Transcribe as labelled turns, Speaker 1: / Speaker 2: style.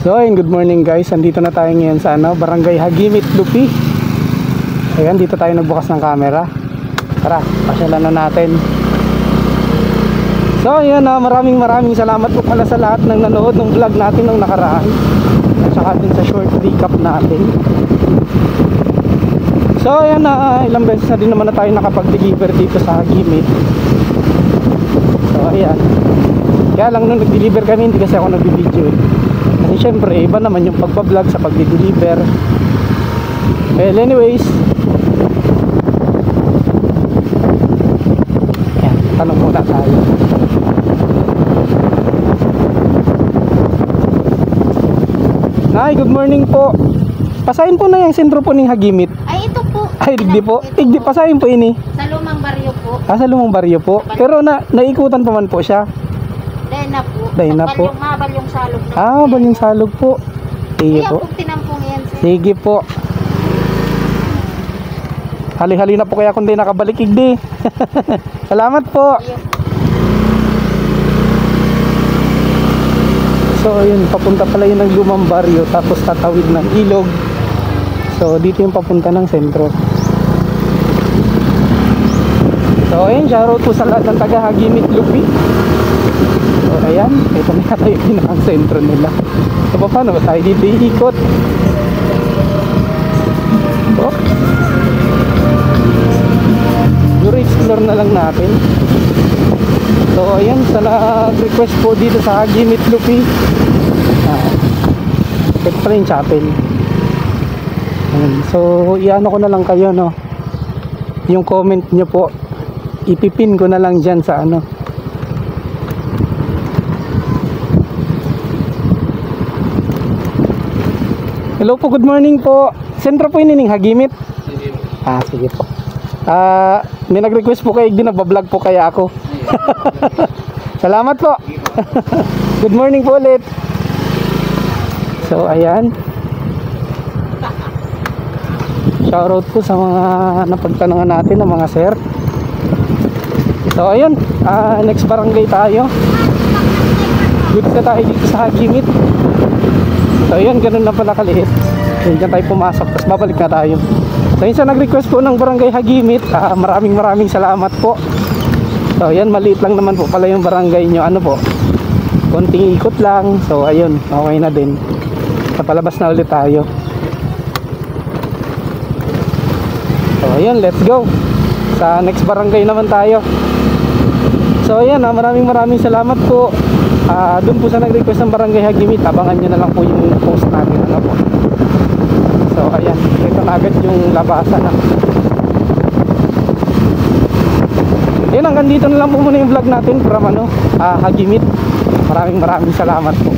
Speaker 1: So ayun, good morning guys. Andito na tayo ngayon sa Barangay Hagimit, Lupi. Ayan, dito tayo nagbukas ng camera. Tara, pasyalan na natin. So ayan, maraming salamat po pala sa lahat ng nanood ng vlog natin nung nakaraan. At saka din sa short recap natin. So ayan, ilang beses na din naman na tayo nakapag-deliver dito sa Hagimit. So ayan, kaya lang nung nag-deliver kami, hindi kasi ako nag-video eh. Kasi syempre iba naman yung pagbablog sa pag-deliver. Well anyways, ayan, tanong muna tayo. Nay, good morning po. Pasahin po na yung sentro po ng Hagimit.
Speaker 2: Ay, ito po.
Speaker 1: Ay, digdi po. Digdi, pasahin po ini.
Speaker 2: Sa lumang baryo po.
Speaker 1: Sa lumang baryo po. Pero naikutan pa man po siya.
Speaker 2: Dahil na po.
Speaker 1: Dahil na po.
Speaker 2: Mabal yung salog. Na
Speaker 1: Balyong salog po. Sige po.
Speaker 2: Kaya tinampong yan, sir.
Speaker 1: Sige po. Hali-hali na po kaya kung di nakabalik igdi. Salamat po. So yun, papunta pala yun ng lumang baryo, tapos tatawid ng ilog. So dito yung papunta ng sentro. So ayun, shoutout po sa lahat ng taga Hagimit, Lupi. So ayan, ito na tayo yung pinakang-sentro nila. So paano ba tayo dito iikot? So siguro explore na lang natin. So ayan, sa nag-request po dito sa Hagimit, Lupi, ito pala yung chapel. Ayan. So iano ko na lang kayo, no, yung comment nyo po ipipin ko na lang dyan sa Hello po, good morning po. Sentro po ini ng Hagimit. Sige po. May nag-request po kayo, di nagbablog po kaya ako. Salamat po. Good morning po ulit. So ayan, shoutout po sa mga napagtanungan natin ng mga sir. So ayun, next barangay tayo. Good na tayo dito sa Hagimit. So ayun, ganun na pala kaliit. Diyan tayo pumasok, tapos babalik na tayo. So yun, sa nag-request po ng Barangay Hagimit, maraming salamat po. So yan, maliit lang naman po pala yung barangay nyo. Ano po, konting ikot lang. So ayun, okay na din. So palabas na ulit tayo. So ayun, let's go. Sa next barangay naman tayo. So ayan, maraming salamat po. Doon po sa nag-request ng Barangay Hagimit, abangan nyo na lang po yung post natin. Ano po. So ayan, ito na agad yung labasan. Yun, hanggang dito na lang po muna yung vlog natin from Hagimit. Maraming salamat po.